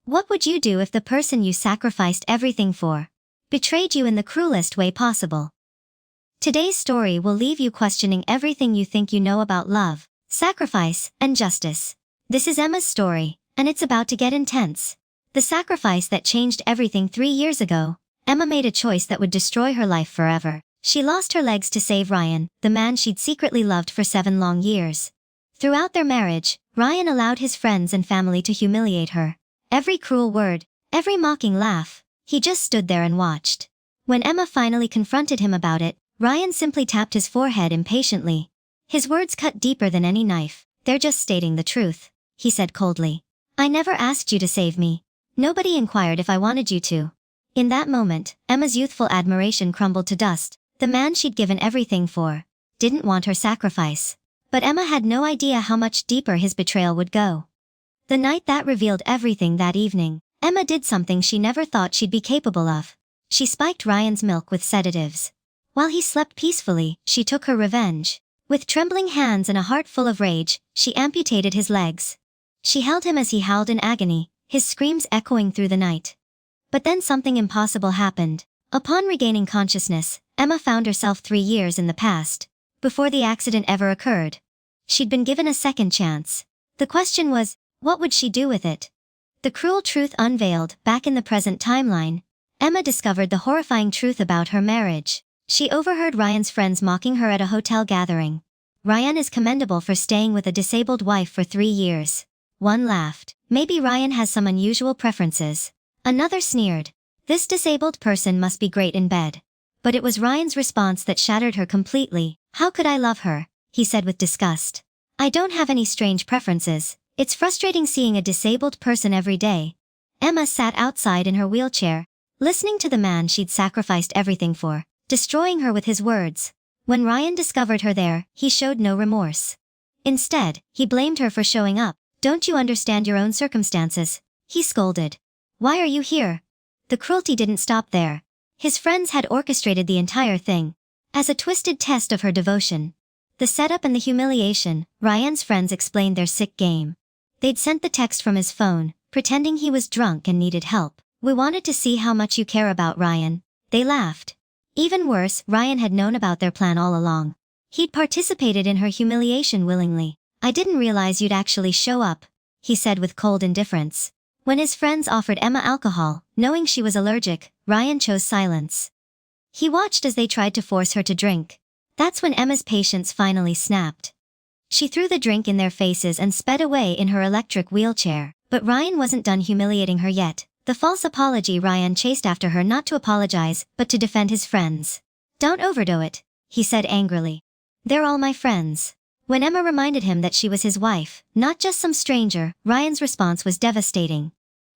What would you do if the person you sacrificed everything for betrayed you in the cruelest way possible? Today's story will leave you questioning everything you think you know about love, sacrifice, and justice. This is Emma's story, and it's about to get intense. The sacrifice that changed everything 3 years ago. Emma made a choice that would destroy her life forever. She lost her legs to save Ryan, the man she'd secretly loved for 7 long years. Throughout their marriage, Ryan allowed his friends and family to humiliate her. Every cruel word, every mocking laugh, he just stood there and watched. When Emma finally confronted him about it, Ryan simply tapped his forehead impatiently. His words cut deeper than any knife. "They're just stating the truth," he said coldly. "I never asked you to save me. Nobody inquired if I wanted you to." In that moment, Emma's youthful admiration crumbled to dust. The man she'd given everything for didn't want her sacrifice. But Emma had no idea how much deeper his betrayal would go. The night that revealed everything that evening, Emma did something she never thought she'd be capable of. She spiked Ryan's milk with sedatives. While he slept peacefully, she took her revenge. With trembling hands and a heart full of rage, she amputated his legs. She held him as he howled in agony, his screams echoing through the night. But then something impossible happened. Upon regaining consciousness, Emma found herself 3 years in the past, before the accident ever occurred. She'd been given a second chance. The question was, what would she do with it? The cruel truth unveiled. Back in the present timeline, Emma discovered the horrifying truth about her marriage. She overheard Ryan's friends mocking her at a hotel gathering. "Ryan is commendable for staying with a disabled wife for 3 years. One laughed. "Maybe Ryan has some unusual preferences." Another sneered. "This disabled person must be great in bed." But it was Ryan's response that shattered her completely. "How could I love her?" he said with disgust. "I don't have any strange preferences. It's frustrating seeing a disabled person every day." Emma sat outside in her wheelchair, listening to the man she'd sacrificed everything for, destroying her with his words. When Ryan discovered her there, he showed no remorse. Instead, he blamed her for showing up. "Don't you understand your own circumstances?" he scolded. "Why are you here?" The cruelty didn't stop there. His friends had orchestrated the entire thing. As a twisted test of her devotion. The setup and the humiliation, Ryan's friends explained their sick game. They'd sent the text from his phone, pretending he was drunk and needed help. "We wanted to see how much you care about Ryan." They laughed. Even worse, Ryan had known about their plan all along. He'd participated in her humiliation willingly. "I didn't realize you'd actually show up," he said with cold indifference. When his friends offered Emma alcohol, knowing she was allergic, Ryan chose silence. He watched as they tried to force her to drink. That's when Emma's patience finally snapped. She threw the drink in their faces and sped away in her electric wheelchair. But Ryan wasn't done humiliating her yet. The false apology. Ryan chased after her, not to apologize, but to defend his friends. "Don't overdo it," he said angrily. "They're all my friends." When Emma reminded him that she was his wife, not just some stranger, Ryan's response was devastating.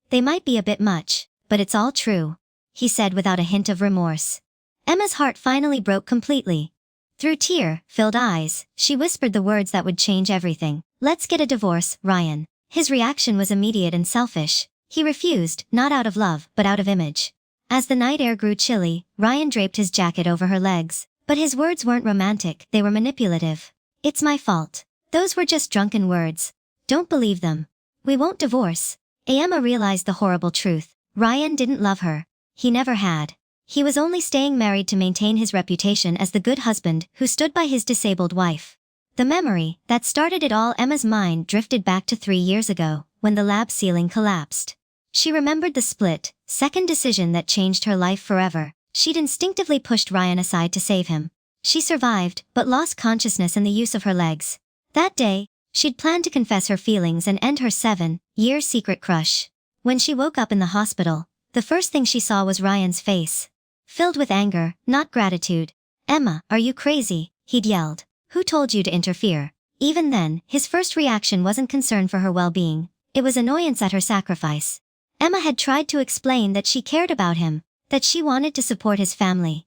"They might be a bit much, but it's all true," he said without a hint of remorse. Emma's heart finally broke completely. Through tear-filled eyes, she whispered the words that would change everything. "Let's get a divorce, Ryan." His reaction was immediate and selfish. He refused, not out of love, but out of image. As the night air grew chilly, Ryan draped his jacket over her legs. But his words weren't romantic, they were manipulative. "It's my fault. Those were just drunken words. Don't believe them. We won't divorce." Emma realized the horrible truth. Ryan didn't love her. He never had. He was only staying married to maintain his reputation as the good husband who stood by his disabled wife. The memory that started it all, Emma's mind drifted back to 3 years ago, when the lab ceiling collapsed. She remembered the split-second decision that changed her life forever. She'd instinctively pushed Ryan aside to save him. She survived, but lost consciousness and the use of her legs. That day, she'd planned to confess her feelings and end her 7-year secret crush. When she woke up in the hospital, the first thing she saw was Ryan's face. Filled with anger, not gratitude. "Emma, are you crazy?" he'd yelled. "Who told you to interfere?" Even then, his first reaction wasn't concern for her well-being. It was annoyance at her sacrifice. Emma had tried to explain that she cared about him, that she wanted to support his family.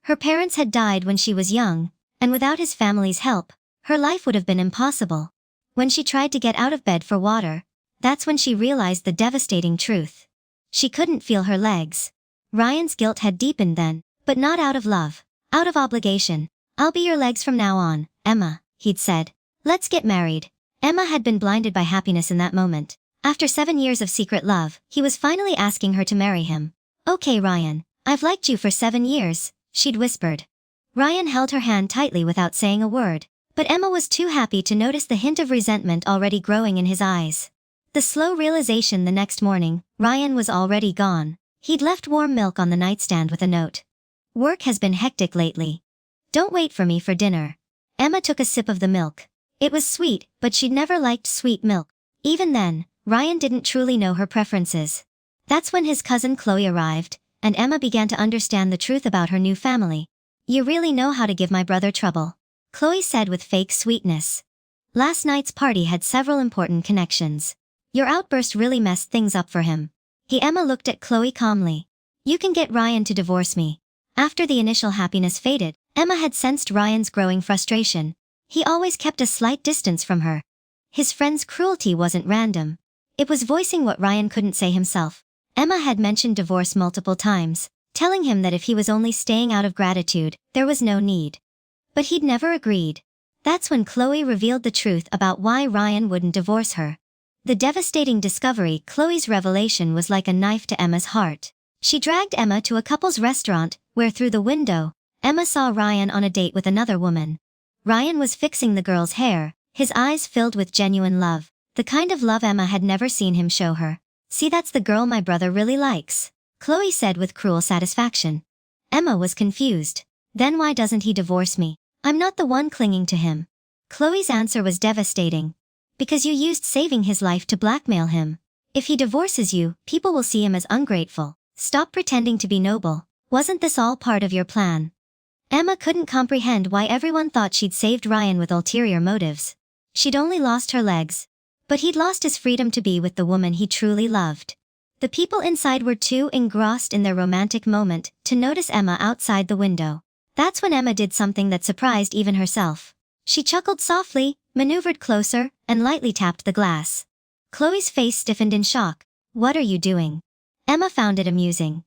Her parents had died when she was young, and without his family's help, her life would have been impossible. When she tried to get out of bed for water, that's when she realized the devastating truth. She couldn't feel her legs. Ryan's guilt had deepened then, but not out of love, out of obligation. "I'll be your legs from now on, Emma," he'd said. "Let's get married." Emma had been blinded by happiness in that moment. After 7 years of secret love, he was finally asking her to marry him. "Okay, Ryan, I've liked you for 7 years," she'd whispered. Ryan held her hand tightly without saying a word, but Emma was too happy to notice the hint of resentment already growing in his eyes. The slow realization the next morning, Ryan was already gone. He'd left warm milk on the nightstand with a note. "Work has been hectic lately. Don't wait for me for dinner." Emma took a sip of the milk. It was sweet, but she'd never liked sweet milk. Even then, Ryan didn't truly know her preferences. That's when his cousin Chloe arrived, and Emma began to understand the truth about her new family. "You really know how to give my brother trouble," Chloe said with fake sweetness. "Last night's party had several important connections. Your outburst really messed things up for him." Emma looked at Chloe calmly. "You can get Ryan to divorce me." After the initial happiness faded, Emma had sensed Ryan's growing frustration. He always kept a slight distance from her. His friend's cruelty wasn't random. It was voicing what Ryan couldn't say himself. Emma had mentioned divorce multiple times, telling him that if he was only staying out of gratitude, there was no need. But he'd never agreed. That's when Chloe revealed the truth about why Ryan wouldn't divorce her. The devastating discovery, Chloe's revelation, was like a knife to Emma's heart. She dragged Emma to a couple's restaurant, where through the window, Emma saw Ryan on a date with another woman. Ryan was fixing the girl's hair, his eyes filled with genuine love, the kind of love Emma had never seen him show her. "See, that's the girl my brother really likes," Chloe said with cruel satisfaction. Emma was confused. "Then why doesn't he divorce me? I'm not the one clinging to him." Chloe's answer was devastating. "Because you used saving his life to blackmail him. If he divorces you, people will see him as ungrateful. Stop pretending to be noble. Wasn't this all part of your plan?" Emma couldn't comprehend why everyone thought she'd saved Ryan with ulterior motives. She'd only lost her legs. But he'd lost his freedom to be with the woman he truly loved. The people inside were too engrossed in their romantic moment to notice Emma outside the window. That's when Emma did something that surprised even herself. She chuckled softly, maneuvered closer, and lightly tapped the glass. Chloe's face stiffened in shock. "What are you doing?" Emma found it amusing.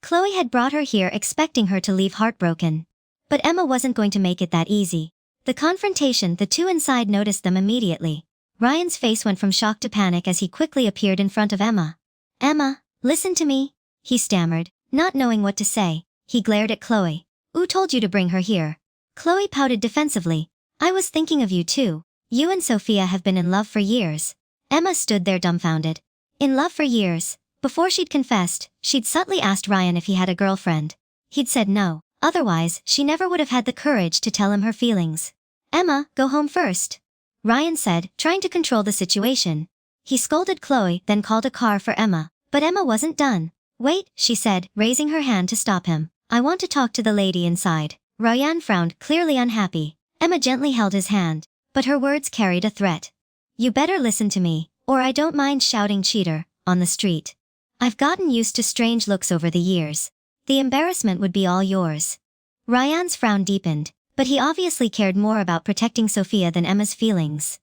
Chloe had brought her here expecting her to leave heartbroken. But Emma wasn't going to make it that easy. The confrontation, the two inside noticed them immediately. Ryan's face went from shock to panic as he quickly appeared in front of Emma. "Emma, listen to me," he stammered, not knowing what to say. He glared at Chloe. "Who told you to bring her here?" Chloe pouted defensively. "I was thinking of you too. You and Sophia have been in love for years." Emma stood there dumbfounded. In love for years. Before she'd confessed, she'd subtly asked Ryan if he had a girlfriend. He'd said no. Otherwise, she never would have had the courage to tell him her feelings. "Emma, go home first," Ryan said, trying to control the situation. He scolded Chloe, then called a car for Emma. But Emma wasn't done. "Wait," she said, raising her hand to stop him. "I want to talk to the lady inside." Ryan frowned, clearly unhappy. Emma gently held his hand, but her words carried a threat. "You better listen to me, or I don't mind shouting cheater on the street. I've gotten used to strange looks over the years. The embarrassment would be all yours." Ryan's frown deepened, but he obviously cared more about protecting Sophia than Emma's feelings.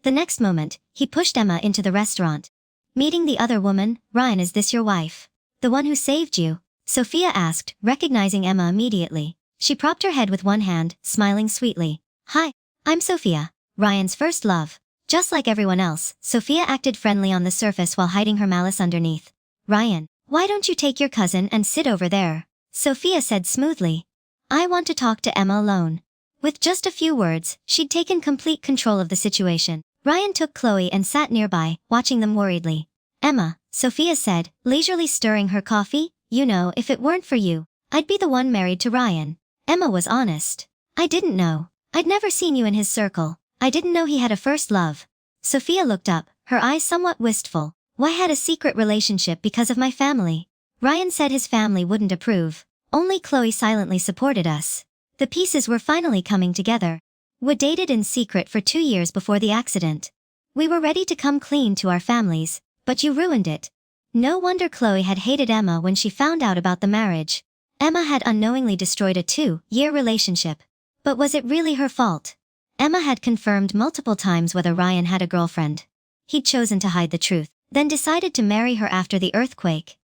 The next moment, he pushed Emma into the restaurant. Meeting the other woman, "Ryan, is this your wife? The one who saved you?" Sophia asked, recognizing Emma immediately. She propped her head with one hand, smiling sweetly. "Hi, I'm Sophia, Ryan's first love." Just like everyone else, Sophia acted friendly on the surface while hiding her malice underneath. "Ryan, why don't you take your cousin and sit over there?" Sophia said smoothly. "I want to talk to Emma alone." With just a few words, she'd taken complete control of the situation. Ryan took Chloe and sat nearby, watching them worriedly. "Emma," Sophia said, leisurely stirring her coffee, "you know, if it weren't for you, I'd be the one married to Ryan." Emma was honest. "I didn't know. I'd never seen you in his circle. I didn't know he had a first love." Sophia looked up, her eyes somewhat wistful. "Why had a secret relationship because of my family? Ryan said his family wouldn't approve. Only Chloe silently supported us. The pieces were finally coming together. We dated in secret for 2 years before the accident. We were ready to come clean to our families, but you ruined it." No wonder Chloe had hated Emma when she found out about the marriage. Emma had unknowingly destroyed a 2-year relationship. But was it really her fault? Emma had confirmed multiple times whether Ryan had a girlfriend. He'd chosen to hide the truth, then decided to marry her after the earthquake.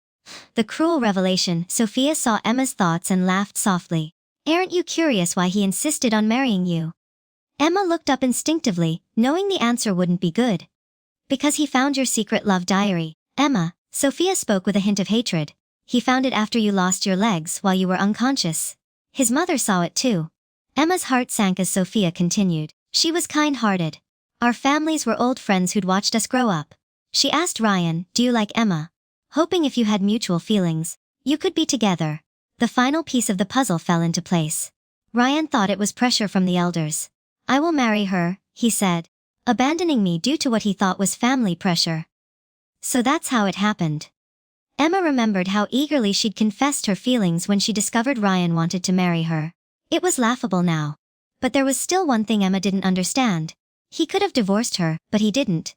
The cruel revelation. Sophia saw Emma's thoughts and laughed softly. "Aren't you curious why he insisted on marrying you?" Emma looked up instinctively, knowing the answer wouldn't be good. Because he found your secret love diary. Emma, Sophia spoke with a hint of hatred. He found it after you lost your legs while you were unconscious. His mother saw it too. Emma's heart sank as Sophia continued. She was kind-hearted. Our families were old friends who'd watched us grow up. She asked Ryan, do you like Emma? Hoping if you had mutual feelings, you could be together. The final piece of the puzzle fell into place. Ryan thought it was pressure from the elders. I will marry her, he said, abandoning me due to what he thought was family pressure. So that's how it happened. Emma remembered how eagerly she'd confessed her feelings when she discovered Ryan wanted to marry her. It was laughable now. But there was still one thing Emma didn't understand. He could have divorced her, but he didn't.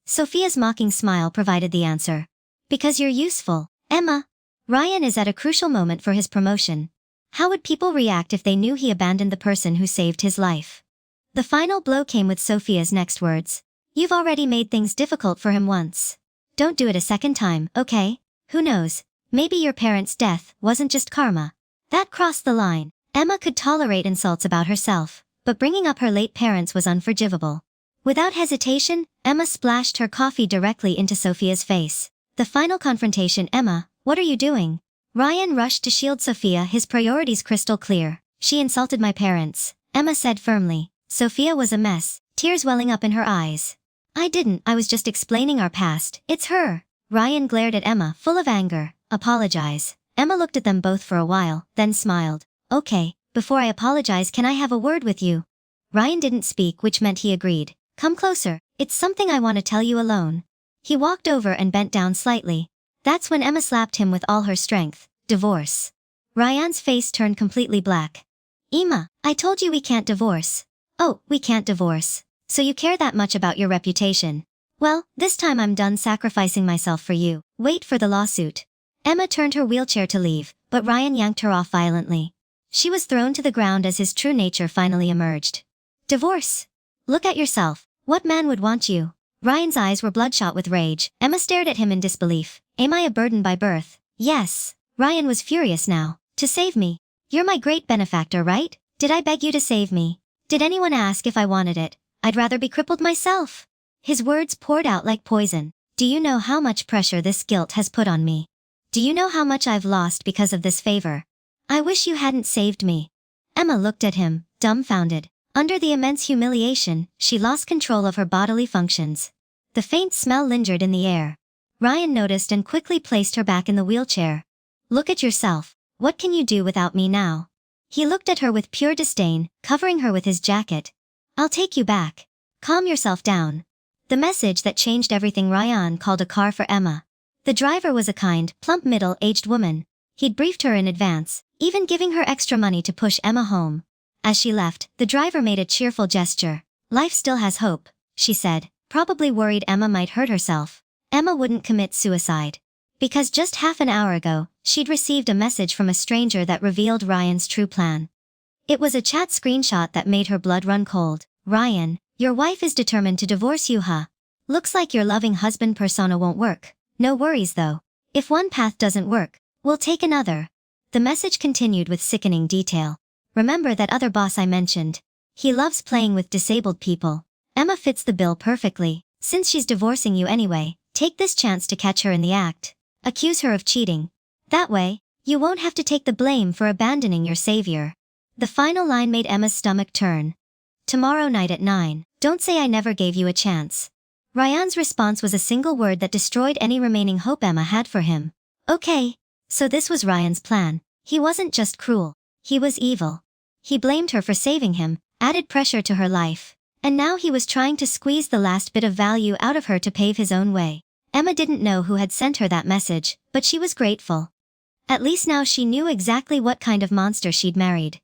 Sophia's mocking smile provided the answer. Because you're useful, Emma. Ryan is at a crucial moment for his promotion. How would people react if they knew he abandoned the person who saved his life? The final blow came with Sophia's next words. You've already made things difficult for him once. Don't do it a second time, okay? Who knows? Maybe your parents' death wasn't just karma. That crossed the line. Emma could tolerate insults about herself, but bringing up her late parents was unforgivable. Without hesitation, Emma splashed her coffee directly into Sophia's face. The final confrontation. Emma, what are you doing? Ryan rushed to shield Sophia, his priorities crystal clear. She insulted my parents, Emma said firmly. Sophia was a mess, tears welling up in her eyes. I didn't, I was just explaining our past. It's her. Ryan glared at Emma, full of anger. Apologize. Emma looked at them both for a while, then smiled. Okay, before I apologize, can I have a word with you? Ryan didn't speak, which meant he agreed. Come closer, it's something I want to tell you alone. He walked over and bent down slightly. That's when Emma slapped him with all her strength. Divorce. Ryan's face turned completely black. Emma, I told you we can't divorce. Oh, we can't divorce. So you care that much about your reputation. Well, this time I'm done sacrificing myself for you. Wait for the lawsuit. Emma turned her wheelchair to leave, but Ryan yanked her off violently. She was thrown to the ground as his true nature finally emerged. Divorce? Look at yourself. What man would want you? Ryan's eyes were bloodshot with rage. Emma stared at him in disbelief. Am I a burden by birth? Yes. Ryan was furious now. To save me. You're my great benefactor, right? Did I beg you to save me? Did anyone ask if I wanted it? I'd rather be crippled myself. His words poured out like poison. Do you know how much pressure this guilt has put on me? Do you know how much I've lost because of this favor? I wish you hadn't saved me. Emma looked at him, dumbfounded. Under the immense humiliation, she lost control of her bodily functions. The faint smell lingered in the air. Ryan noticed and quickly placed her back in the wheelchair. Look at yourself. What can you do without me now? He looked at her with pure disdain, covering her with his jacket. I'll take you back. Calm yourself down. The message that changed everything. Ryan called a car for Emma. The driver was a kind, plump middle-aged woman. He'd briefed her in advance, even giving her extra money to push Emma home. As she left, the driver made a cheerful gesture. Life still has hope, she said, probably worried Emma might hurt herself. Emma wouldn't commit suicide. Because just half an hour ago, she'd received a message from a stranger that revealed Ryan's true plan. It was a chat screenshot that made her blood run cold. Ryan, your wife is determined to divorce you, huh? Looks like your loving husband persona won't work. No worries though. If one path doesn't work, we'll take another. The message continued with sickening detail. Remember that other boss I mentioned? He loves playing with disabled people. Emma fits the bill perfectly. Since she's divorcing you anyway, take this chance to catch her in the act. Accuse her of cheating. That way, you won't have to take the blame for abandoning your savior. The final line made Emma's stomach turn. Tomorrow night at 9. Don't say I never gave you a chance. Ryan's response was a single word that destroyed any remaining hope Emma had for him. Okay. So this was Ryan's plan. He wasn't just cruel. He was evil. He blamed her for saving him, added pressure to her life. And now he was trying to squeeze the last bit of value out of her to pave his own way. Emma didn't know who had sent her that message, but she was grateful. At least now she knew exactly what kind of monster she'd married.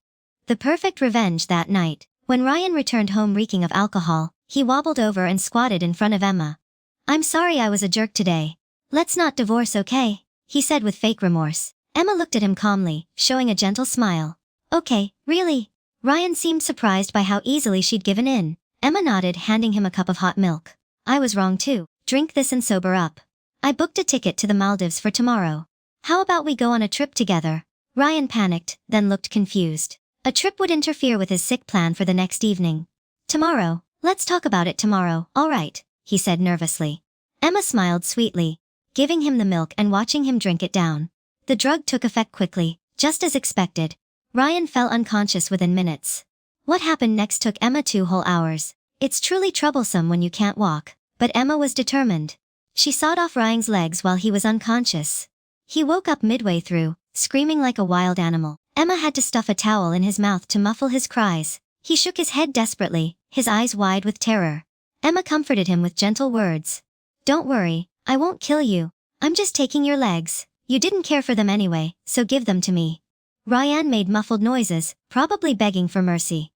The perfect revenge that night. When Ryan returned home reeking of alcohol, he wobbled over and squatted in front of Emma. I'm sorry I was a jerk today. Let's not divorce, okay? He said with fake remorse. Emma looked at him calmly, showing a gentle smile. Okay, really? Ryan seemed surprised by how easily she'd given in. Emma nodded, handing him a cup of hot milk. I was wrong too. Drink this and sober up. I booked a ticket to the Maldives for tomorrow. How about we go on a trip together? Ryan panicked, then looked confused. A trip would interfere with his sick plan for the next evening. Tomorrow. Let's talk about it tomorrow, alright. he said nervously. Emma smiled sweetly, giving him the milk and watching him drink it down. The drug took effect quickly, just as expected. Ryan fell unconscious within minutes. What happened next took Emma 2 whole hours. It's truly troublesome when you can't walk, but Emma was determined. She sawed off Ryan's legs while he was unconscious. He woke up midway through, screaming like a wild animal. Emma had to stuff a towel in his mouth to muffle his cries. He shook his head desperately, his eyes wide with terror. Emma comforted him with gentle words. Don't worry, I won't kill you. I'm just taking your legs. You didn't care for them anyway, so give them to me. Ryan made muffled noises, probably begging for mercy.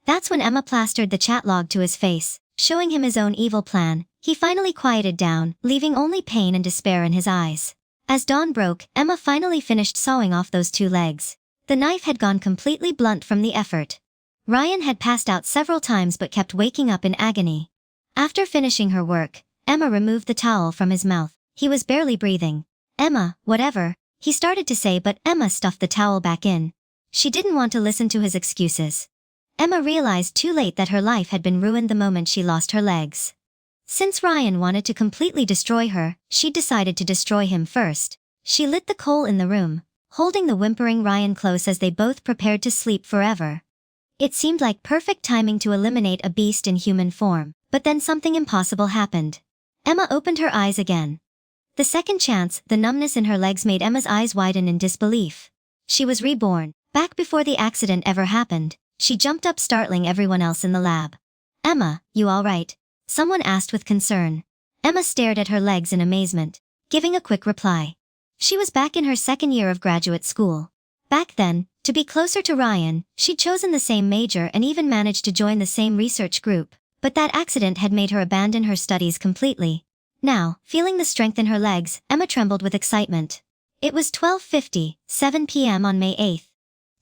That's when Emma plastered the chat log to his face, showing him his own evil plan. He finally quieted down, leaving only pain and despair in his eyes. As dawn broke, Emma finally finished sawing off those 2 legs. The knife had gone completely blunt from the effort. Ryan had passed out several times but kept waking up in agony. After finishing her work, Emma removed the towel from his mouth. He was barely breathing. Emma, whatever, he started to say, but Emma stuffed the towel back in. She didn't want to listen to his excuses. Emma realized too late that her life had been ruined the moment she lost her legs. Since Ryan wanted to completely destroy her, she decided to destroy him first. She lit the coal in the room, holding the whimpering Ryan close as they both prepared to sleep forever. It seemed like perfect timing to eliminate a beast in human form, but then something impossible happened. Emma opened her eyes again. The second chance, the numbness in her legs made Emma's eyes widen in disbelief. She was reborn, back before the accident ever happened. She jumped up, startling everyone else in the lab. Emma, you all right? Someone asked with concern. Emma stared at her legs in amazement, giving a quick reply. She was back in her 2nd year of graduate school. Back then, to be closer to Ryan, she'd chosen the same major and even managed to join the same research group, but that accident had made her abandon her studies completely. Now, feeling the strength in her legs, Emma trembled with excitement. It was 12:50, 7 p.m. on May 8th.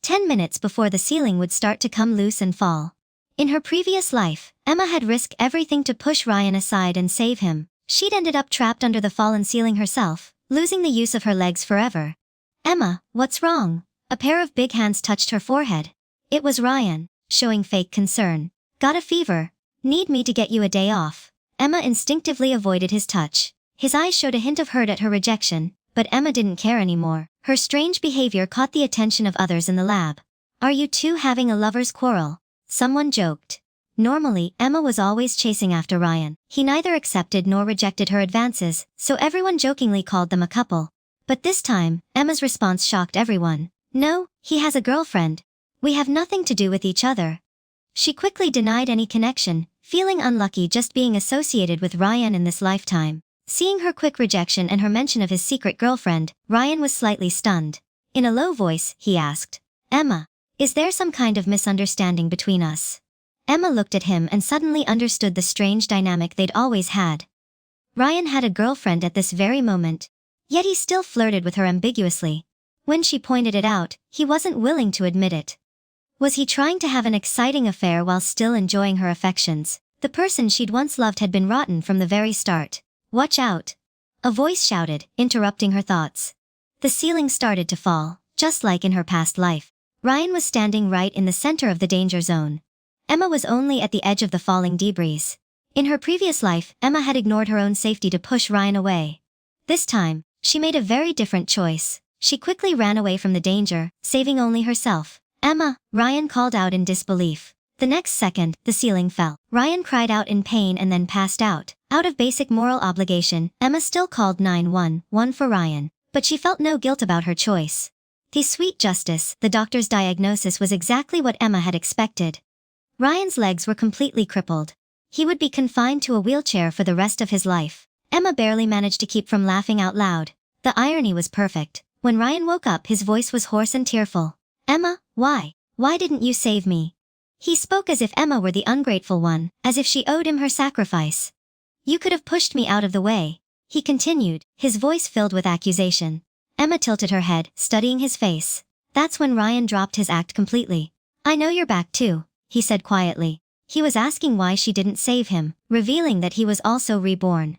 10 minutes before the ceiling would start to come loose and fall. In her previous life, Emma had risked everything to push Ryan aside and save him. She'd ended up trapped under the fallen ceiling herself, losing the use of her legs forever. Emma, what's wrong? A pair of big hands touched her forehead. It was Ryan, showing fake concern. Got a fever? Need me to get you a day off? Emma instinctively avoided his touch. His eyes showed a hint of hurt at her rejection, but Emma didn't care anymore. Her strange behavior caught the attention of others in the lab. Are you two having a lover's quarrel? Someone joked. Normally, Emma was always chasing after Ryan. He neither accepted nor rejected her advances, so everyone jokingly called them a couple. But this time, Emma's response shocked everyone. No, he has a girlfriend. We have nothing to do with each other. She quickly denied any connection, feeling unlucky just being associated with Ryan in this lifetime. Seeing her quick rejection and her mention of his secret girlfriend, Ryan was slightly stunned. In a low voice, he asked, Emma, is there some kind of misunderstanding between us? Emma looked at him and suddenly understood the strange dynamic they'd always had. Ryan had a girlfriend at this very moment, yet he still flirted with her ambiguously. When she pointed it out, he wasn't willing to admit it. Was he trying to have an exciting affair while still enjoying her affections? The person she'd once loved had been rotten from the very start. Watch out! A voice shouted, interrupting her thoughts. The ceiling started to fall, just like in her past life. Ryan was standing right in the center of the danger zone. Emma was only at the edge of the falling debris. In her previous life, Emma had ignored her own safety to push Ryan away. This time, she made a very different choice. She quickly ran away from the danger, saving only herself. Emma, Ryan called out in disbelief. The next second, the ceiling fell. Ryan cried out in pain and then passed out. Out of basic moral obligation, Emma still called 911 for Ryan, but she felt no guilt about her choice. The sweet justice, the doctor's diagnosis was exactly what Emma had expected. Ryan's legs were completely crippled. He would be confined to a wheelchair for the rest of his life. Emma barely managed to keep from laughing out loud. The irony was perfect. When Ryan woke up, his voice was hoarse and tearful. Emma, why? Why didn't you save me? He spoke as if Emma were the ungrateful one, as if she owed him her sacrifice. You could have pushed me out of the way, he continued, his voice filled with accusation. Emma tilted her head, studying his face. That's when Ryan dropped his act completely. I know you're back too, he said quietly. He was asking why she didn't save him, revealing that he was also reborn.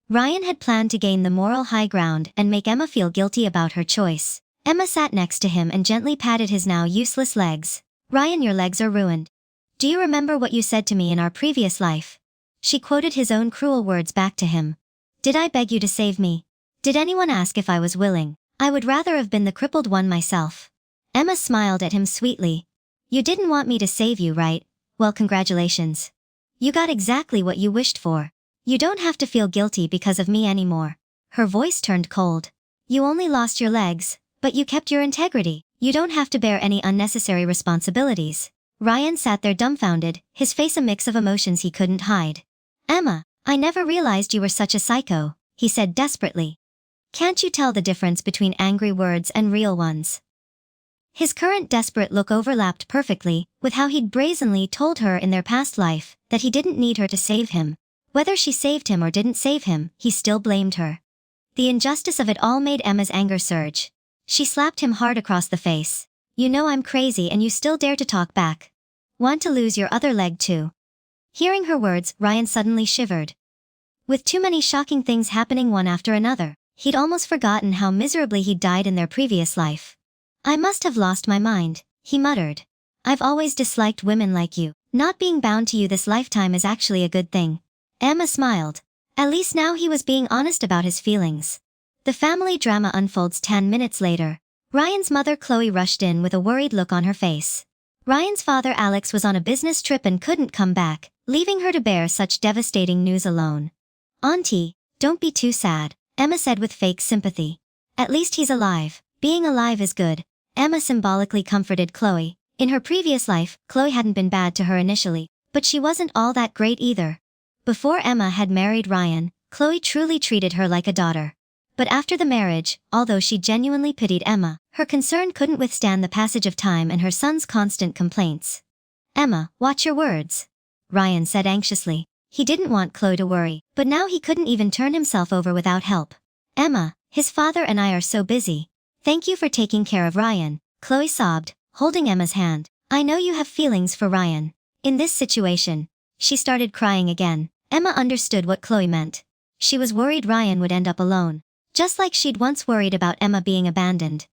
Ryan had planned to gain the moral high ground and make Emma feel guilty about her choice. Emma sat next to him and gently patted his now useless legs. Ryan, your legs are ruined. Do you remember what you said to me in our previous life? She quoted his own cruel words back to him. Did I beg you to save me? Did anyone ask if I was willing? I would rather have been the crippled one myself. Emma smiled at him sweetly. You didn't want me to save you, right? Well, congratulations. You got exactly what you wished for. You don't have to feel guilty because of me anymore. Her voice turned cold. You only lost your legs, but you kept your integrity. You don't have to bear any unnecessary responsibilities. Ryan sat there dumbfounded, his face a mix of emotions he couldn't hide. Emma, I never realized you were such a psycho, he said desperately. Can't you tell the difference between angry words and real ones? His current desperate look overlapped perfectly with how he'd brazenly told her in their past life that he didn't need her to save him. Whether she saved him or didn't save him, he still blamed her. The injustice of it all made Emma's anger surge. She slapped him hard across the face. You know I'm crazy and you still dare to talk back. Want to lose your other leg too? Hearing her words, Ryan suddenly shivered. With too many shocking things happening one after another, he'd almost forgotten how miserably he'd died in their previous life. I must have lost my mind, he muttered. I've always disliked women like you. Not being bound to you this lifetime is actually a good thing. Emma smiled. At least now he was being honest about his feelings. The family drama unfolds 10 minutes later. Ryan's mother Chloe rushed in with a worried look on her face. Ryan's father Alex was on a business trip and couldn't come back, leaving her to bear such devastating news alone. Auntie, don't be too sad, Emma said with fake sympathy. At least he's alive. Being alive is good. Emma symbolically comforted Chloe. In her previous life, Chloe hadn't been bad to her initially, but she wasn't all that great either. Before Emma had married Ryan, Chloe truly treated her like a daughter. But after the marriage, although she genuinely pitied Emma, her concern couldn't withstand the passage of time and her son's constant complaints. Emma, watch your words, Ryan said anxiously. He didn't want Chloe to worry, but now he couldn't even turn himself over without help. Emma, his father and I are so busy. Thank you for taking care of Ryan, Chloe sobbed, holding Emma's hand. I know you have feelings for Ryan. In this situation, she started crying again. Emma understood what Chloe meant. She was worried Ryan would end up alone, just like she'd once worried about Emma being abandoned.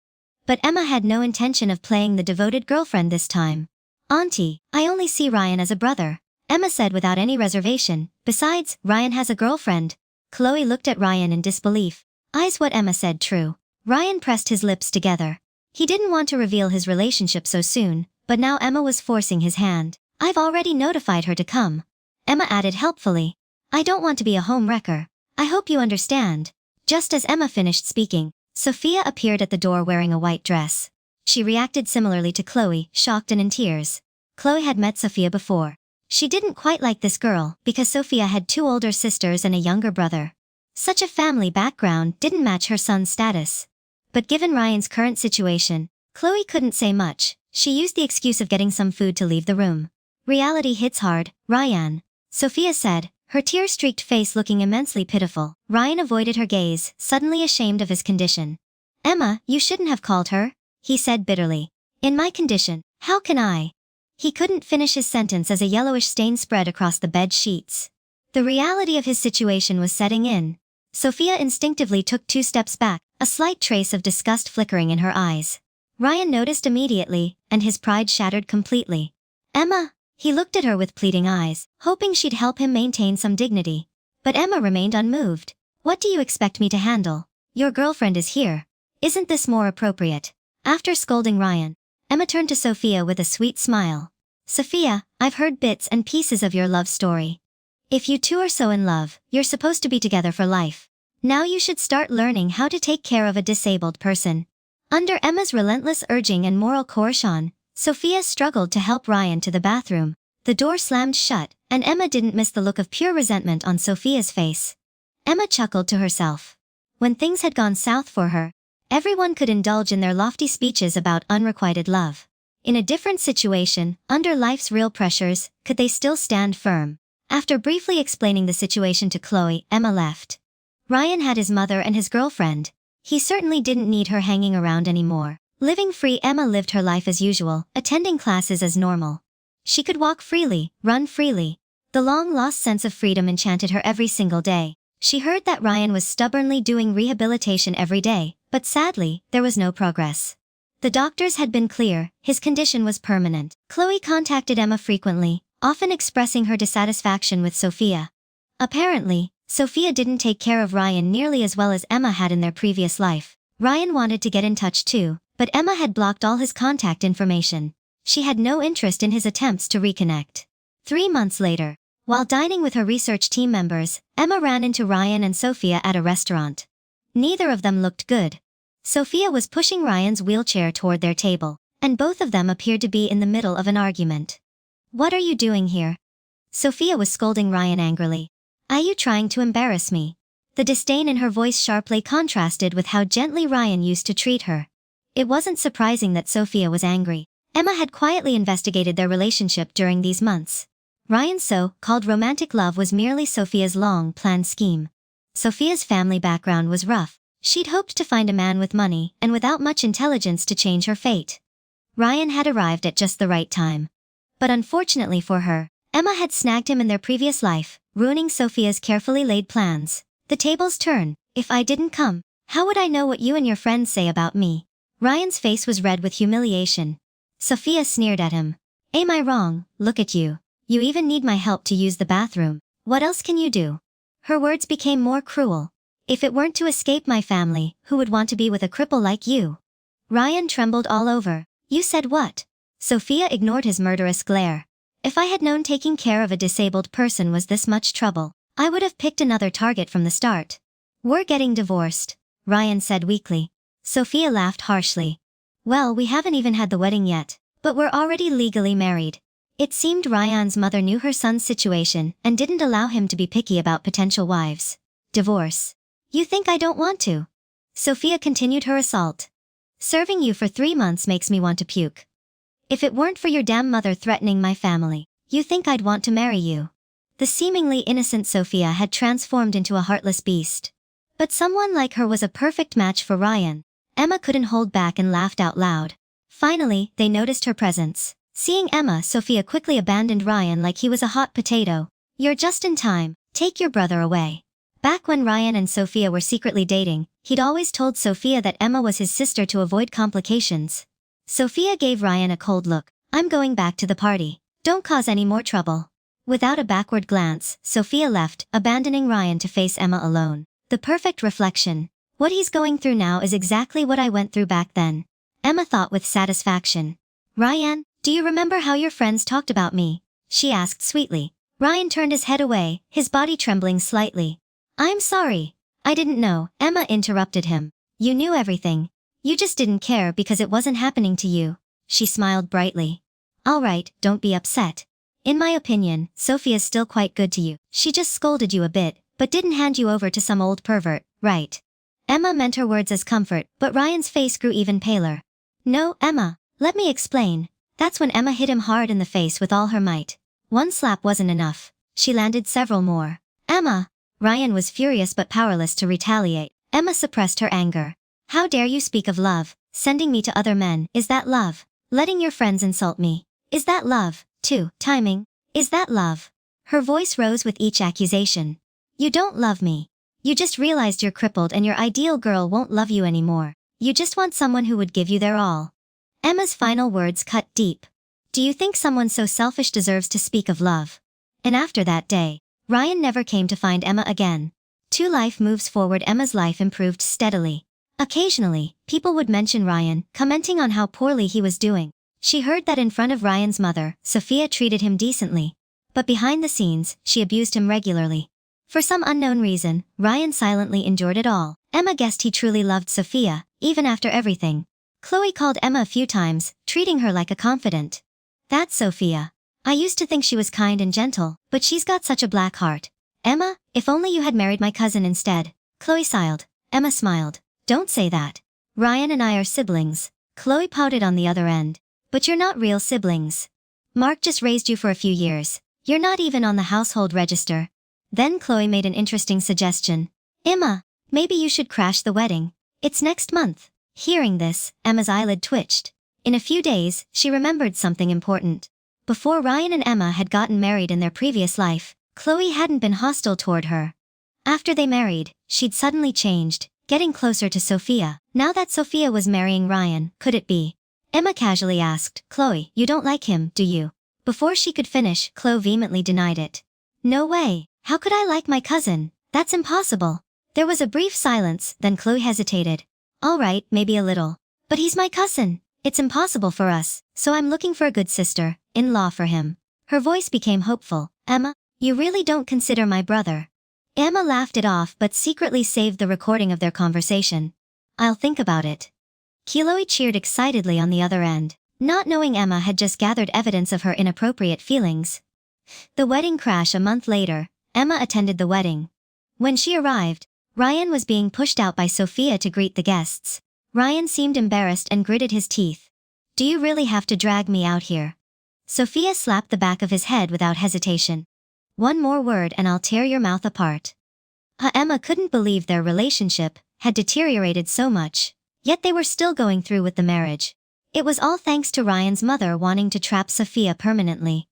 But Emma had no intention of playing the devoted girlfriend this time. Auntie, I only see Ryan as a brother, Emma said without any reservation. Besides, Ryan has a girlfriend. Chloe looked at Ryan in disbelief. Is what Emma said true? Ryan pressed his lips together. He didn't want to reveal his relationship so soon, but now Emma was forcing his hand. I've already notified her to come, Emma added helpfully. I don't want to be a home wrecker. I hope you understand. Just as Emma finished speaking, Sophia appeared at the door wearing a white dress. She reacted similarly to Chloe, shocked and in tears. Chloe had met Sophia before. She didn't quite like this girl because Sophia had 2 older sisters and a younger brother. Such a family background didn't match her son's status. But given Ryan's current situation, Chloe couldn't say much. She used the excuse of getting some food to leave the room. Reality hits hard, Ryan, Sophia said, her tear-streaked face looking immensely pitiful. Ryan avoided her gaze, suddenly ashamed of his condition. Emma, you shouldn't have called her, he said bitterly. In my condition, how can I? He couldn't finish his sentence as a yellowish stain spread across the bed sheets. The reality of his situation was setting in. Sophia instinctively took 2 steps back, a slight trace of disgust flickering in her eyes. Ryan noticed immediately, and his pride shattered completely. Emma, he looked at her with pleading eyes, hoping she'd help him maintain some dignity. But Emma remained unmoved. What do you expect me to handle? Your girlfriend is here. Isn't this more appropriate? After scolding Ryan, Emma turned to Sophia with a sweet smile. Sophia, I've heard bits and pieces of your love story. If you two are so in love, you're supposed to be together for life. Now you should start learning how to take care of a disabled person. Under Emma's relentless urging and moral coercion, Sophia struggled to help Ryan to the bathroom. The door slammed shut, and Emma didn't miss the look of pure resentment on Sophia's face. Emma chuckled to herself. When things had gone south for her, everyone could indulge in their lofty speeches about unrequited love. In a different situation, under life's real pressures, could they still stand firm? After briefly explaining the situation to Chloe, Emma left. Ryan had his mother and his girlfriend. He certainly didn't need her hanging around anymore. Living free, Emma lived her life as usual, attending classes as normal. She could walk freely, run freely. The long-lost sense of freedom enchanted her every single day. She heard that Ryan was stubbornly doing rehabilitation every day, but sadly, there was no progress. The doctors had been clear, his condition was permanent. Chloe contacted Emma frequently, often expressing her dissatisfaction with Sophia. Apparently, Sophia didn't take care of Ryan nearly as well as Emma had in their previous life. Ryan wanted to get in touch too, but Emma had blocked all his contact information. She had no interest in his attempts to reconnect. 3 months later, while dining with her research team members, Emma ran into Ryan and Sophia at a restaurant. Neither of them looked good. Sophia was pushing Ryan's wheelchair toward their table, and both of them appeared to be in the middle of an argument. "What are you doing here?" Sophia was scolding Ryan angrily. "Are you trying to embarrass me?" The disdain in her voice sharply contrasted with how gently Ryan used to treat her. It wasn't surprising that Sophia was angry. Emma had quietly investigated their relationship during these months. Ryan's so-called romantic love was merely Sophia's long-planned scheme. Sophia's family background was rough. She'd hoped to find a man with money and without much intelligence to change her fate. Ryan had arrived at just the right time. But unfortunately for her, Emma had snagged him in their previous life, ruining Sophia's carefully laid plans. "The tables turn. If I didn't come, how would I know what you and your friends say about me?" Ryan's face was red with humiliation. Sophia sneered at him. "Am I wrong? Look at you. You even need my help to use the bathroom. What else can you do?" Her words became more cruel. "If it weren't to escape my family, who would want to be with a cripple like you?" Ryan trembled all over. "You said what?" Sophia ignored his murderous glare. "If I had known taking care of a disabled person was this much trouble, I would have picked another target from the start." "We're getting divorced," Ryan said weakly. Sophia laughed harshly. "Well, we haven't even had the wedding yet, but we're already legally married." It seemed Ryan's mother knew her son's situation and didn't allow him to be picky about potential wives. "Divorce? You think I don't want to?" Sophia continued her assault. "Serving you for 3 months makes me want to puke. If it weren't for your damn mother threatening my family, you think I'd want to marry you?" The seemingly innocent Sophia had transformed into a heartless beast. But someone like her was a perfect match for Ryan. Emma couldn't hold back and laughed out loud. Finally, they noticed her presence. Seeing Emma, Sophia quickly abandoned Ryan like he was a hot potato. "You're just in time. Take your brother away." Back when Ryan and Sophia were secretly dating, he'd always told Sophia that Emma was his sister to avoid complications. Sophia gave Ryan a cold look. "I'm going back to the party. Don't cause any more trouble." Without a backward glance, Sophia left, abandoning Ryan to face Emma alone. The perfect reflection. "What he's going through now is exactly what I went through back then," Emma thought with satisfaction. "Ryan, do you remember how your friends talked about me?" she asked sweetly. Ryan turned his head away, his body trembling slightly. "I'm sorry. I didn't know," Emma interrupted him. "You knew everything. You just didn't care because it wasn't happening to you." She smiled brightly. "All right, don't be upset. In my opinion, Sophia's still quite good to you. She just scolded you a bit, but didn't hand you over to some old pervert, right?" Emma meant her words as comfort, but Ryan's face grew even paler. "No, Emma, let me explain." That's when Emma hit him hard in the face with all her might. One slap wasn't enough. She landed several more. "Emma!" Ryan was furious but powerless to retaliate. Emma suppressed her anger. "How dare you speak of love? Sending me to other men, is that love? Letting your friends insult me, is that love? Too, timing, is that love?" Her voice rose with each accusation. "You don't love me. You just realized you're crippled and your ideal girl won't love you anymore. You just want someone who would give you their all." Emma's final words cut deep. "Do you think someone so selfish deserves to speak of love?" And after that day, Ryan never came to find Emma again. To life moves forward, Emma's life improved steadily. Occasionally, people would mention Ryan, commenting on how poorly he was doing. She heard that in front of Ryan's mother, Sophia treated him decently. But behind the scenes, she abused him regularly. For some unknown reason, Ryan silently endured it all. Emma guessed he truly loved Sophia, even after everything. Chloe called Emma a few times, treating her like a confidant. "That's Sophia. I used to think she was kind and gentle, but she's got such a black heart. Emma, if only you had married my cousin instead." Chloe sighed. Emma smiled. "Don't say that. Ryan and I are siblings." Chloe pouted on the other end. "But you're not real siblings. Mark just raised you for a few years. You're not even on the household register." Then Chloe made an interesting suggestion. "Emma, maybe you should crash the wedding. It's next month." Hearing this, Emma's eyelid twitched. In a few days, she remembered something important. Before Ryan and Emma had gotten married in their previous life, Chloe hadn't been hostile toward her. After they married, she'd suddenly changed, getting closer to Sophia. Now that Sophia was marrying Ryan, could it be? Emma casually asked, "Chloe, you don't like him, do you?" Before she could finish, Chloe vehemently denied it. "No way. How could I like my cousin? That's impossible. There was a brief silence, then Chloe hesitated. All right, maybe a little. But he's my cousin. It's impossible for us, so I'm looking for a good sister-in-law for him. Her voice became hopeful. Emma, you really don't consider my brother? Emma laughed it off but secretly saved the recording of their conversation. I'll think about it. Chloe cheered excitedly on the other end, not knowing Emma had just gathered evidence of her inappropriate feelings. The wedding crash a month later. Emma attended the wedding. When she arrived, Ryan was being pushed out by Sophia to greet the guests. Ryan seemed embarrassed and gritted his teeth. Do you really have to drag me out here? Sophia slapped the back of his head without hesitation. One more word and I'll tear your mouth apart. Emma couldn't believe their relationship had deteriorated so much, yet they were still going through with the marriage. It was all thanks to Ryan's mother wanting to trap Sophia permanently.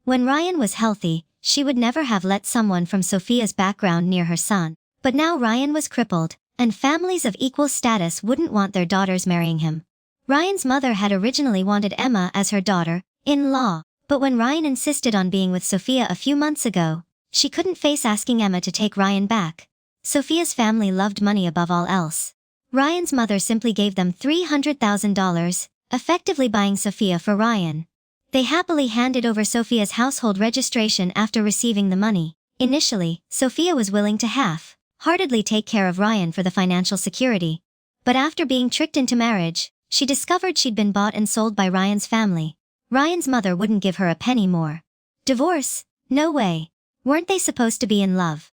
When Ryan was healthy, she would never have let someone from Sophia's background near her son. But now Ryan was crippled, and families of equal status wouldn't want their daughters marrying him. Ryan's mother had originally wanted Emma as her daughter-in-law, but when Ryan insisted on being with Sophia a few months ago, she couldn't face asking Emma to take Ryan back. Sophia's family loved money above all else. Ryan's mother simply gave them $300,000, effectively buying Sophia for Ryan. They happily handed over Sophia's household registration after receiving the money. Initially, Sophia was willing to half-heartedly take care of Ryan for the financial security. But after being tricked into marriage, she discovered she'd been bought and sold by Ryan's family. Ryan's mother wouldn't give her a penny more. Divorce? No way. Weren't they supposed to be in love?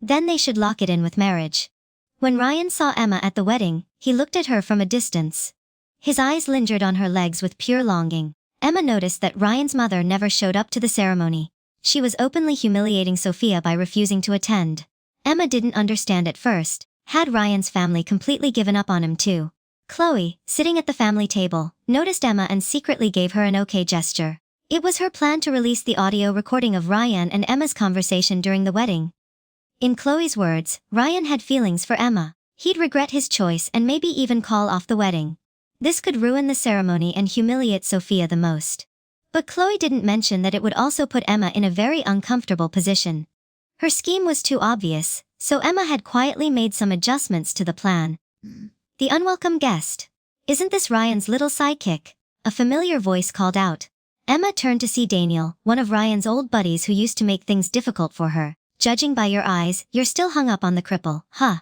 Then they should lock it in with marriage. When Ryan saw Emma at the wedding, he looked at her from a distance. His eyes lingered on her legs with pure longing. Emma noticed that Ryan's mother never showed up to the ceremony. She was openly humiliating Sophia by refusing to attend. Emma didn't understand at first. Had Ryan's family completely given up on him too? Chloe, sitting at the family table, noticed Emma and secretly gave her an okay gesture. It was her plan to release the audio recording of Ryan and Emma's conversation during the wedding. In Chloe's words, Ryan had feelings for Emma. He'd regret his choice and maybe even call off the wedding. This could ruin the ceremony and humiliate Sophia the most. But Chloe didn't mention that it would also put Emma in a very uncomfortable position. Her scheme was too obvious, so Emma had quietly made some adjustments to the plan. The unwelcome guest. Isn't this Ryan's little sidekick? A familiar voice called out. Emma turned to see Daniel, one of Ryan's old buddies who used to make things difficult for her. Judging by your eyes, you're still hung up on the cripple, huh?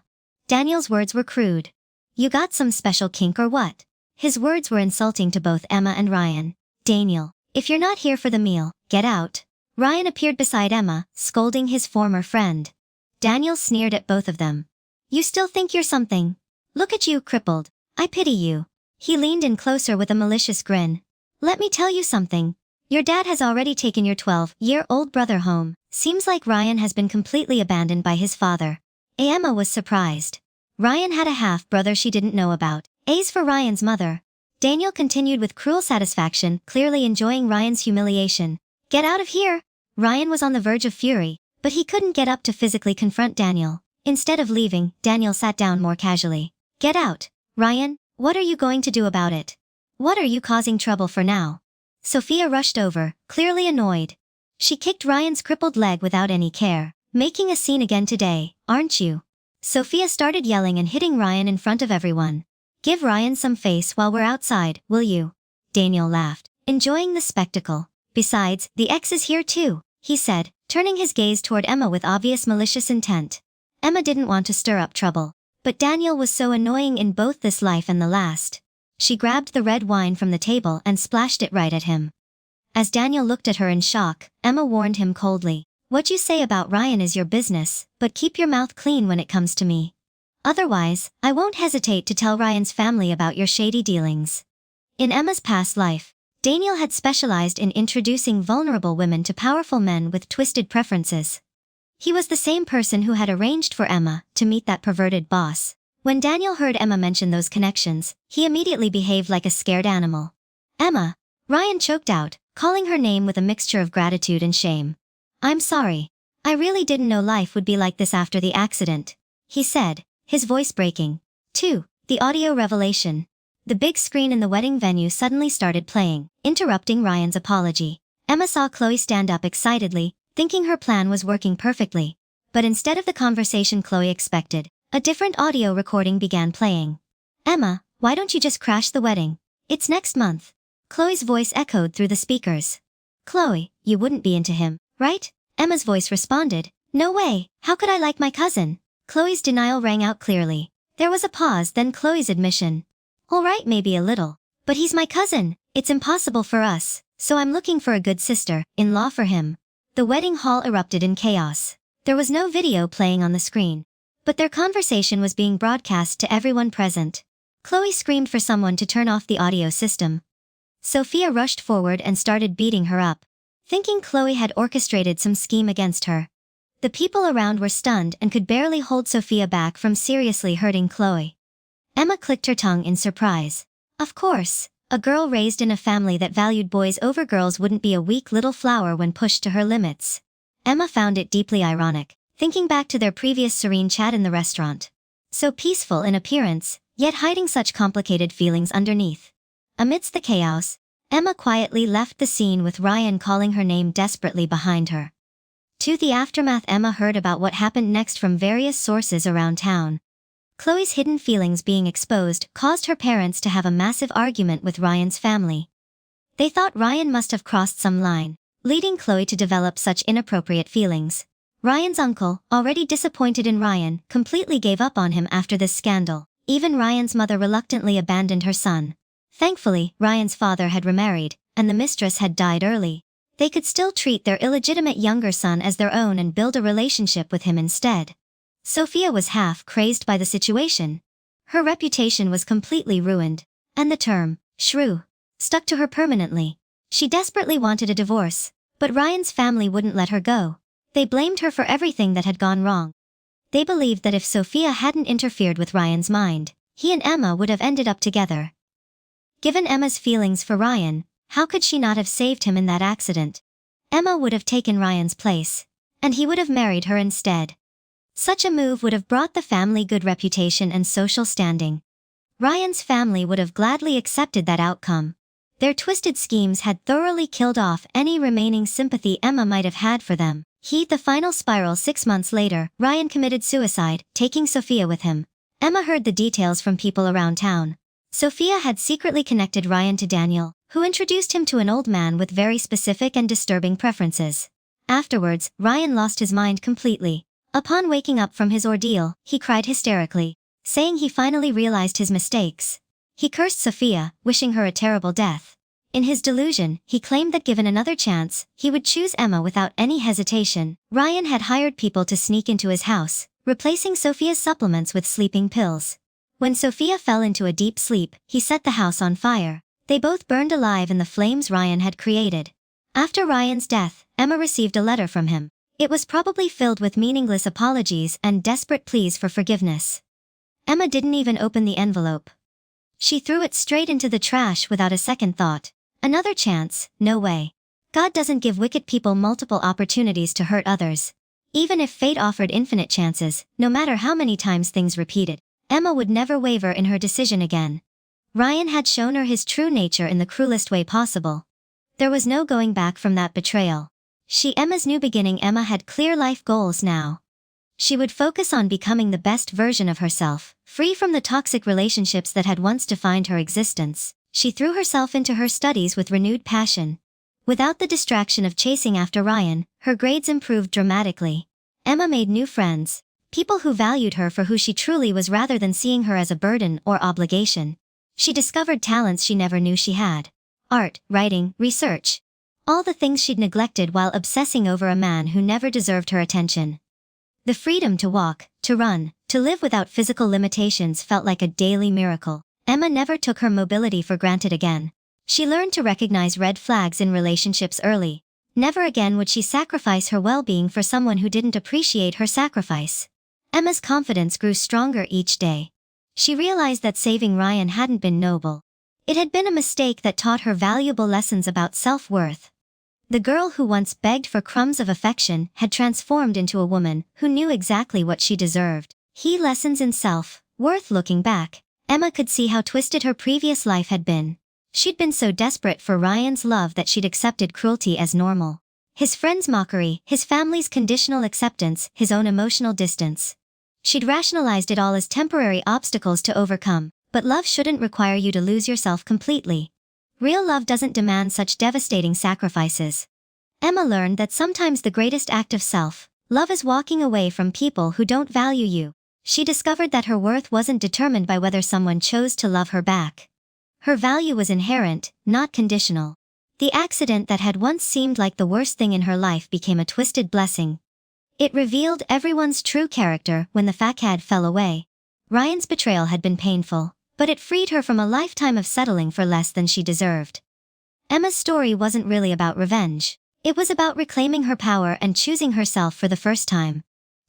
Daniel's words were crude. You got some special kink or what? His words were insulting to both Emma and Ryan. Daniel, if you're not here for the meal, get out. Ryan appeared beside Emma, scolding his former friend. Daniel sneered at both of them. You still think you're something? Look at you, crippled. I pity you. He leaned in closer with a malicious grin. Let me tell you something. Your dad has already taken your 12-year-old brother home. Seems like Ryan has been completely abandoned by his father. Emma was surprised. Ryan had a half-brother she didn't know about. A's for Ryan's mother. Daniel continued with cruel satisfaction, clearly enjoying Ryan's humiliation. Get out of here! Ryan was on the verge of fury, but he couldn't get up to physically confront Daniel. Instead of leaving, Daniel sat down more casually. Get out, Ryan, what are you going to do about it? What are you causing trouble for now? Sophia rushed over, clearly annoyed. She kicked Ryan's crippled leg without any care. Making a scene again today, aren't you? Sophia started yelling and hitting Ryan in front of everyone. Give Ryan some face while we're outside, will you? Daniel laughed, enjoying the spectacle. Besides, the ex is here too, he said, turning his gaze toward Emma with obvious malicious intent. Emma didn't want to stir up trouble, but Daniel was so annoying in both this life and the last. She grabbed the red wine from the table and splashed it right at him. As Daniel looked at her in shock, Emma warned him coldly. What you say about Ryan is your business, but keep your mouth clean when it comes to me. Otherwise, I won't hesitate to tell Ryan's family about your shady dealings. In Emma's past life, Daniel had specialized in introducing vulnerable women to powerful men with twisted preferences. He was the same person who had arranged for Emma to meet that perverted boss. When Daniel heard Emma mention those connections, he immediately behaved like a scared animal. Emma, Ryan choked out, calling her name with a mixture of gratitude and shame. I'm sorry. I really didn't know life would be like this after the accident, he said, his voice breaking. 2. The audio revelation. The big screen in the wedding venue suddenly started playing, interrupting Ryan's apology. Emma saw Chloe stand up excitedly, thinking her plan was working perfectly. But instead of the conversation Chloe expected, a different audio recording began playing. "Emma, why don't you just crash the wedding? It's next month." Chloe's voice echoed through the speakers. "Chloe, you wouldn't be into him, right?" Emma's voice responded. "No way, how could I like my cousin?" Chloe's denial rang out clearly. There was a pause, then Chloe's admission. "All right, maybe a little. But he's my cousin. It's impossible for us, so I'm looking for a good sister-in-law for him." The wedding hall erupted in chaos. There was no video playing on the screen, but their conversation was being broadcast to everyone present. Chloe screamed for someone to turn off the audio system. Sophia rushed forward and started beating her up, thinking Chloe had orchestrated some scheme against her. The people around were stunned and could barely hold Sophia back from seriously hurting Chloe. Emma clicked her tongue in surprise. Of course, a girl raised in a family that valued boys over girls wouldn't be a weak little flower when pushed to her limits. Emma found it deeply ironic, thinking back to their previous serene chat in the restaurant. So peaceful in appearance, yet hiding such complicated feelings underneath. Amidst the chaos, Emma quietly left the scene with Ryan calling her name desperately behind her. To the aftermath, Emma heard about what happened next from various sources around town. Chloe's hidden feelings being exposed caused her parents to have a massive argument with Ryan's family. They thought Ryan must have crossed some line, leading Chloe to develop such inappropriate feelings. Ryan's uncle, already disappointed in Ryan, completely gave up on him after this scandal. Even Ryan's mother reluctantly abandoned her son. Thankfully, Ryan's father had remarried, and the mistress had died early. They could still treat their illegitimate younger son as their own and build a relationship with him instead. Sophia was half crazed by the situation. Her reputation was completely ruined, and the term, shrew, stuck to her permanently. She desperately wanted a divorce, but Ryan's family wouldn't let her go. They blamed her for everything that had gone wrong. They believed that if Sophia hadn't interfered with Ryan's mind, he and Emma would have ended up together. Given Emma's feelings for Ryan, how could she not have saved him in that accident? Emma would have taken Ryan's place, and he would have married her instead. Such a move would have brought the family good reputation and social standing. Ryan's family would have gladly accepted that outcome. Their twisted schemes had thoroughly killed off any remaining sympathy Emma might have had for them. The final spiral. 6 months later, Ryan committed suicide, taking Sophia with him. Emma heard the details from people around town. Sophia had secretly connected Ryan to Daniel, who introduced him to an old man with very specific and disturbing preferences. Afterwards, Ryan lost his mind completely. Upon waking up from his ordeal, he cried hysterically, saying he finally realized his mistakes. He cursed Sophia, wishing her a terrible death. In his delusion, he claimed that given another chance, he would choose Emma without any hesitation. Ryan had hired people to sneak into his house, replacing Sophia's supplements with sleeping pills. When Sophia fell into a deep sleep, he set the house on fire. They both burned alive in the flames Ryan had created. After Ryan's death, Emma received a letter from him. It was probably filled with meaningless apologies and desperate pleas for forgiveness. Emma didn't even open the envelope. She threw it straight into the trash without a second thought. Another chance? No way. God doesn't give wicked people multiple opportunities to hurt others. Even if fate offered infinite chances, no matter how many times things repeated, Emma would never waver in her decision again. Ryan had shown her his true nature in the cruelest way possible. There was no going back from that betrayal. Emma's new beginning. Emma had clear life goals now. She would focus on becoming the best version of herself, free from the toxic relationships that had once defined her existence. She threw herself into her studies with renewed passion. Without the distraction of chasing after Ryan, her grades improved dramatically. Emma made new friends, people who valued her for who she truly was rather than seeing her as a burden or obligation. She discovered talents she never knew she had. Art, writing, research. All the things she'd neglected while obsessing over a man who never deserved her attention. The freedom to walk, to run, to live without physical limitations felt like a daily miracle. Emma never took her mobility for granted again. She learned to recognize red flags in relationships early. Never again would she sacrifice her well-being for someone who didn't appreciate her sacrifice. Emma's confidence grew stronger each day. She realized that saving Ryan hadn't been noble. It had been a mistake that taught her valuable lessons about self-worth. The girl who once begged for crumbs of affection had transformed into a woman who knew exactly what she deserved. Lessons in self-worth. Looking back, Emma could see how twisted her previous life had been. She'd been so desperate for Ryan's love that she'd accepted cruelty as normal. His friends' mockery, his family's conditional acceptance, his own emotional distance. She'd rationalized it all as temporary obstacles to overcome, but love shouldn't require you to lose yourself completely. Real love doesn't demand such devastating sacrifices. Emma learned that sometimes the greatest act of self-love is walking away from people who don't value you. She discovered that her worth wasn't determined by whether someone chose to love her back. Her value was inherent, not conditional. The accident that had once seemed like the worst thing in her life became a twisted blessing. It revealed everyone's true character when the facade fell away. Ryan's betrayal had been painful, but it freed her from a lifetime of settling for less than she deserved. Emma's story wasn't really about revenge. It was about reclaiming her power and choosing herself for the first time.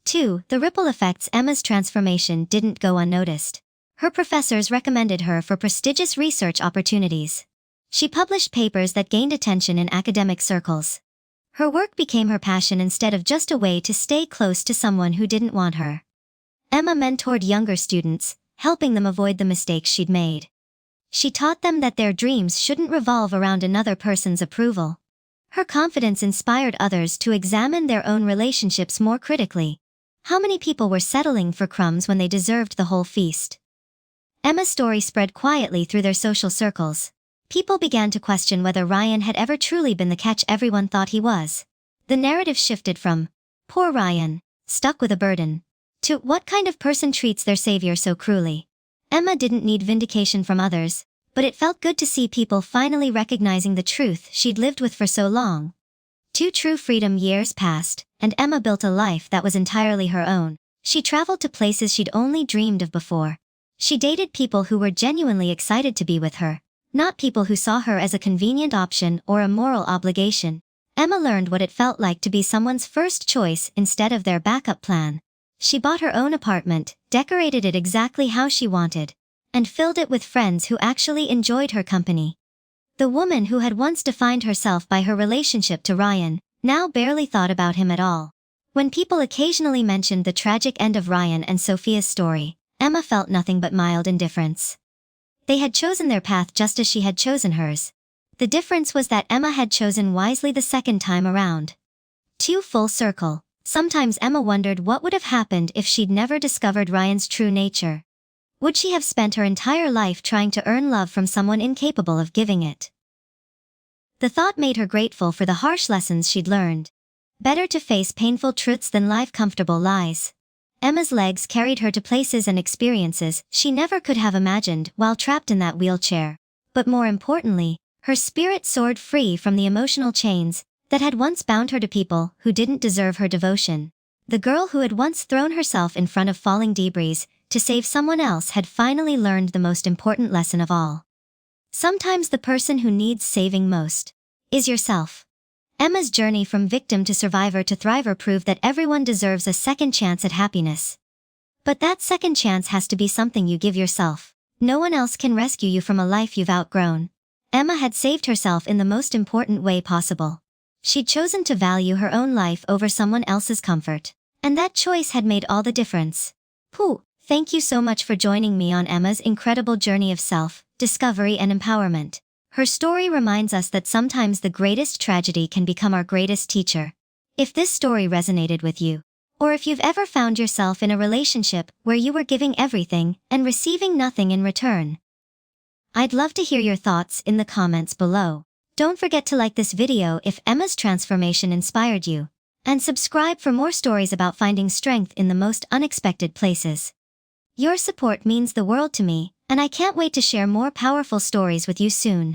2. The ripple effects. Emma's transformation didn't go unnoticed. Her professors recommended her for prestigious research opportunities. She published papers that gained attention in academic circles. Her work became her passion instead of just a way to stay close to someone who didn't want her. Emma mentored younger students, helping them avoid the mistakes she'd made. She taught them that their dreams shouldn't revolve around another person's approval. Her confidence inspired others to examine their own relationships more critically. How many people were settling for crumbs when they deserved the whole feast? Emma's story spread quietly through their social circles. People began to question whether Ryan had ever truly been the catch everyone thought he was. The narrative shifted from, "Poor Ryan, stuck with a burden," to, "What kind of person treats their savior so cruelly?" Emma didn't need vindication from others, but it felt good to see people finally recognizing the truth she'd lived with for so long. 2 true freedom years passed, and Emma built a life that was entirely her own. She traveled to places she'd only dreamed of before. She dated people who were genuinely excited to be with her, not people who saw her as a convenient option or a moral obligation. Emma learned what it felt like to be someone's first choice instead of their backup plan. She bought her own apartment, decorated it exactly how she wanted, and filled it with friends who actually enjoyed her company. The woman who had once defined herself by her relationship to Ryan, now barely thought about him at all. When people occasionally mentioned the tragic end of Ryan and Sophia's story, Emma felt nothing but mild indifference. They had chosen their path just as she had chosen hers. The difference was that Emma had chosen wisely the second time around. 2 full circle. Sometimes Emma wondered what would have happened if she'd never discovered Ryan's true nature. Would she have spent her entire life trying to earn love from someone incapable of giving it? The thought made her grateful for the harsh lessons she'd learned. Better to face painful truths than live comfortable lies. Emma's legs carried her to places and experiences she never could have imagined while trapped in that wheelchair. But more importantly, her spirit soared free from the emotional chains that had once bound her to people who didn't deserve her devotion. The girl who had once thrown herself in front of falling debris to save someone else had finally learned the most important lesson of all. Sometimes the person who needs saving most is yourself. Emma's journey from victim to survivor to thriver proved that everyone deserves a second chance at happiness. But that second chance has to be something you give yourself. No one else can rescue you from a life you've outgrown. Emma had saved herself in the most important way possible. She'd chosen to value her own life over someone else's comfort. And that choice had made all the difference. Thank you so much for joining me on Emma's incredible journey of self-discovery and empowerment. Her story reminds us that sometimes the greatest tragedy can become our greatest teacher. If this story resonated with you, or if you've ever found yourself in a relationship where you were giving everything and receiving nothing in return, I'd love to hear your thoughts in the comments below. Don't forget to like this video if Emma's transformation inspired you, and subscribe for more stories about finding strength in the most unexpected places. Your support means the world to me, and I can't wait to share more powerful stories with you soon.